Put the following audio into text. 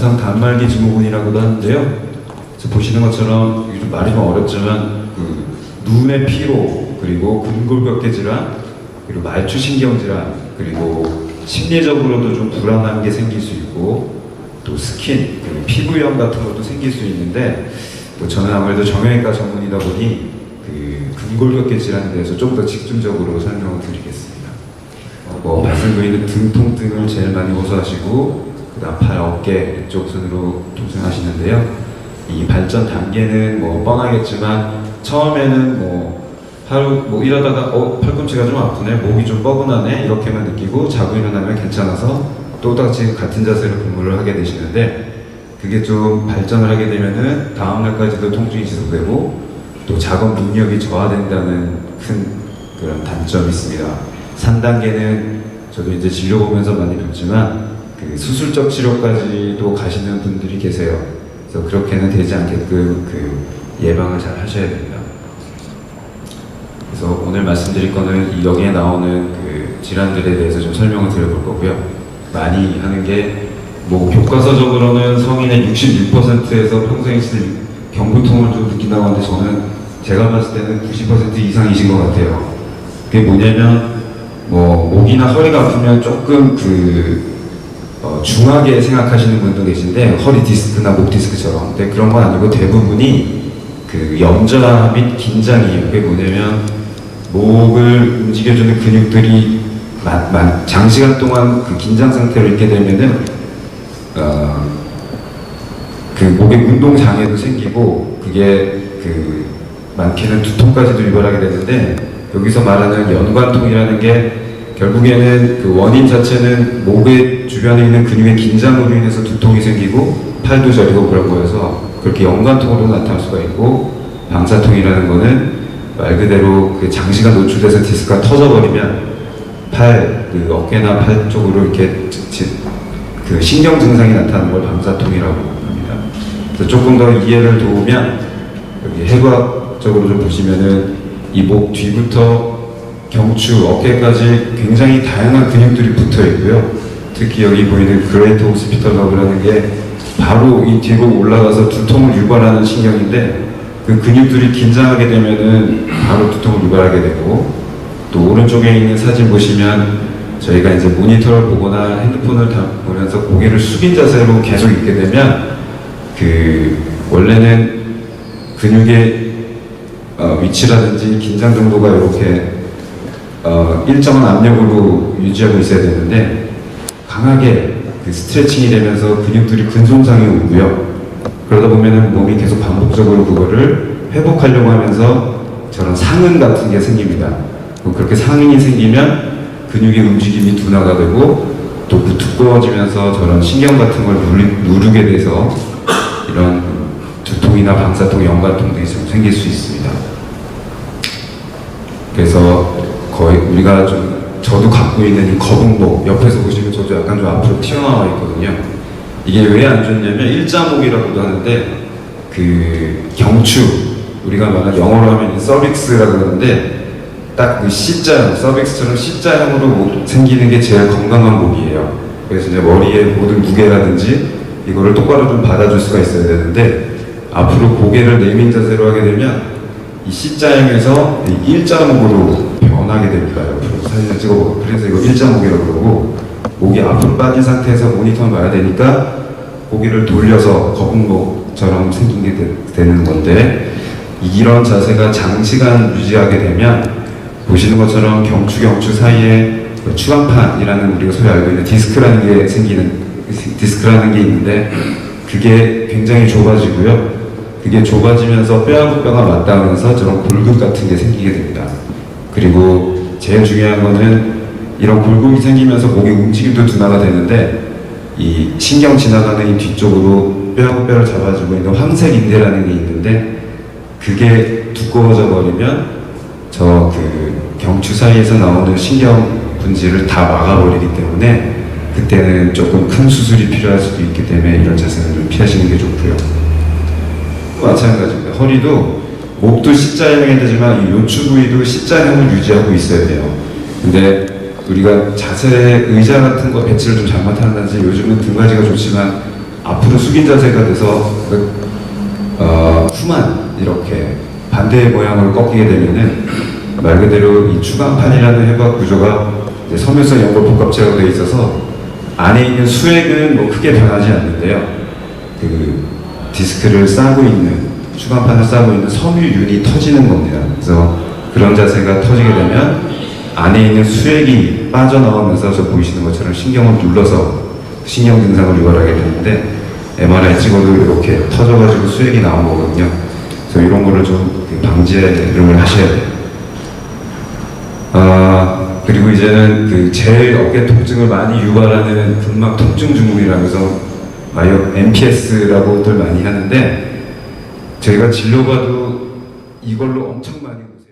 영상 단말기 증후군이라고도 하는데요. 그래서 보시는 것처럼 이게 좀 말이 좀 어렵지만 그 눈의 피로, 그리고 근골격계 질환, 그리고 말추신경 질환, 그리고 심리적으로도 좀 불안한 게 생길 수 있고, 또 스킨, 그리고 피부염 같은 것도 생길 수 있는데, 또 저는 아무래도 정형외과 전문이다 보니 그 근골격계 질환에 대해서 좀 더 집중적으로 설명을 드리겠습니다. 말씀드리는 등 통증을 제일 많이 호소하시고, 그다음 팔, 어깨 이쪽 순으로 통증하시는데요. 이 발전 단계는 뭐 뻔하겠지만 처음에는 하루 이러다가 팔꿈치가 좀 아프네, 목이 좀 뻐근하네 이렇게만 느끼고 자고 일어나면 괜찮아서 또다시 같은 자세로 근무를 하게 되시는데, 그게 좀 발전을 하게 되면은 다음 날까지도 통증이 지속되고 또 작업 능력이 저하된다는 큰 그런 단점이 있습니다. 3단계는 저도 이제 진료 보면서 많이 뵙지만 그 수술적 치료까지도 가시는 분들이 계세요. 그래서 그렇게는 되지 않게끔 그 예방을 잘 하셔야 됩니다. 그래서 오늘 말씀드릴 거는 여기에 나오는 그 질환들에 대해서 좀 설명을 드려볼 거고요. 많이 하는 게 교과서적으로는 성인의 66%에서 평소에 경부통을 좀 느낀다고 하는데, 저는 제가 봤을 때는 90% 이상이신 것 같아요. 그게 뭐냐면 목이나 허리가 아프면 조금 중하게 생각하시는 분도 계신데, 허리 디스크나 목 디스크처럼. 근데 그런 건 아니고 대부분이 그 염좌 및 긴장이에요. 그게 뭐냐면 목을 움직여주는 근육들이 장시간 동안 그 긴장 상태로 있게 되면은 그 목의 운동 장애도 생기고, 그게 그 많게는 두통까지도 유발하게 되는데, 여기서 말하는 연관통이라는 게 결국에는 그 원인 자체는 목의 주변에 있는 근육의 긴장으로 인해서 두통이 생기고 팔도 저리고 그런 거여서 그렇게 연관통으로 나타날 수가 있고, 방사통이라는 거는 말 그대로 그 장시간 노출돼서 디스크가 터져버리면 그 어깨나 팔 쪽으로 이렇게 그 신경 증상이 나타나는 걸 방사통이라고 합니다. 그래서 조금 더 이해를 도우면 여기 해부학적으로 좀 보시면은 이 목 뒤부터 경추, 어깨까지 굉장히 다양한 근육들이 붙어 있고요. 특히 여기 보이는 그레이트 오시피털 너브라는 게 바로 이 뒤로 올라가서 두통을 유발하는 신경인데, 그 근육들이 긴장하게 되면은 바로 두통을 유발하게 되고, 또 오른쪽에 있는 사진 보시면 저희가 이제 모니터를 보거나 핸드폰을 보면서 고개를 숙인 자세로 계속 있게 되면 원래는 근육의 위치라든지 긴장 정도가 이렇게 일정한 압력으로 유지하고 있어야 되는데, 강하게 스트레칭이 되면서 근육들이 근손상이 오고요. 그러다 보면은 몸이 계속 반복적으로 그거를 회복하려고 하면서 저런 상흔 같은 게 생깁니다. 그렇게 상흔이 생기면 근육의 움직임이 둔화가 되고, 또 두꺼워지면서 저런 신경 같은 걸 누르게 돼서 이런 두통이나 방사통, 연관통 등이 좀 생길 수 있습니다. 그래서 거의 우리가 저도 갖고 있는 이 거북목, 옆에서 보시면 저도 약간 좀 앞으로 튀어나와 있거든요. 이게 왜 안 좋냐면 일자목이라고도 하는데, 그 경추, 우리가 말하는 영어로 하면 서빅스라고 하는데, 딱 그 C자형, 서빅스처럼 C자형으로 생기는 게 제일 건강한 목이에요. 그래서 이제 머리의 모든 무게라든지 이거를 똑바로 좀 받아줄 수가 있어야 되는데, 앞으로 고개를 내민 자세로 하게 되면 이 C자형에서 이 일자목으로 변하게 됩니다. 옆으로 사진을 찍어보고. 그래서 이거 일자목이라고 그러고, 목이 앞으로 빠진 상태에서 모니터를 봐야 되니까 고개를 돌려서 거북목처럼 생기게 되는 건데, 이런 자세가 장시간 유지하게 되면 보시는 것처럼 경추 사이에 추간판이라는 우리가 소위 알고 있는 디스크라는 게 있는데, 그게 굉장히 좁아지고요. 그게 좁아지면서 뼈하고 뼈가 맞닿으면서 저런 골극 같은 게 생기게 됩니다. 그리고 제일 중요한 거는 이런 골극이 생기면서 목의 움직임도 둔화가 되는데, 이 신경 지나가는 이 뒤쪽으로 뼈하고 뼈를 잡아주고 있는 황색인대라는 게 있는데, 그게 두꺼워져 버리면 경추 사이에서 나오는 신경 분지를 다 막아버리기 때문에 그때는 조금 큰 수술이 필요할 수도 있기 때문에 이런 자세는 좀 피하시는 게 좋고요. 마찬가지입니다. 허리도 목도 C자형이 되지만 이 요추 부위도 C자형을 유지하고 있어야 돼요. 근데 우리가 자세 의자 같은 거 배치를 좀 잘못한다든지, 요즘은 등받이가 좋지만 앞으로 숙인 자세가 돼서 후만 이렇게 반대의 모양으로 꺾이게 되면은 말 그대로 이 추간판이라는 해부학 구조가 이제 섬유성 연골 복합체로 되어 있어서 안에 있는 수액은 뭐 크게 변하지 않는데요. 그 디스크를 싸고 있는 추간판을 싸고 있는 섬유윤이 터지는 겁니다. 그래서 그런 자세가 터지게 되면 안에 있는 수액이 빠져나오면서 저 보이시는 것처럼 신경을 눌러서 신경 증상을 유발하게 되는데 MRI 찍어도 이렇게 터져가지고 수액이 나온 거거든요. 그래서 이런 거를 좀 방지를 하셔야 돼요. 그리고 이제는 그 제일 어깨 통증을 많이 유발하는 근막 통증 증후군이라고 해서 MPS라고들 많이 하는데 저희가 진료가도 이걸로 엄청 많이 오세요.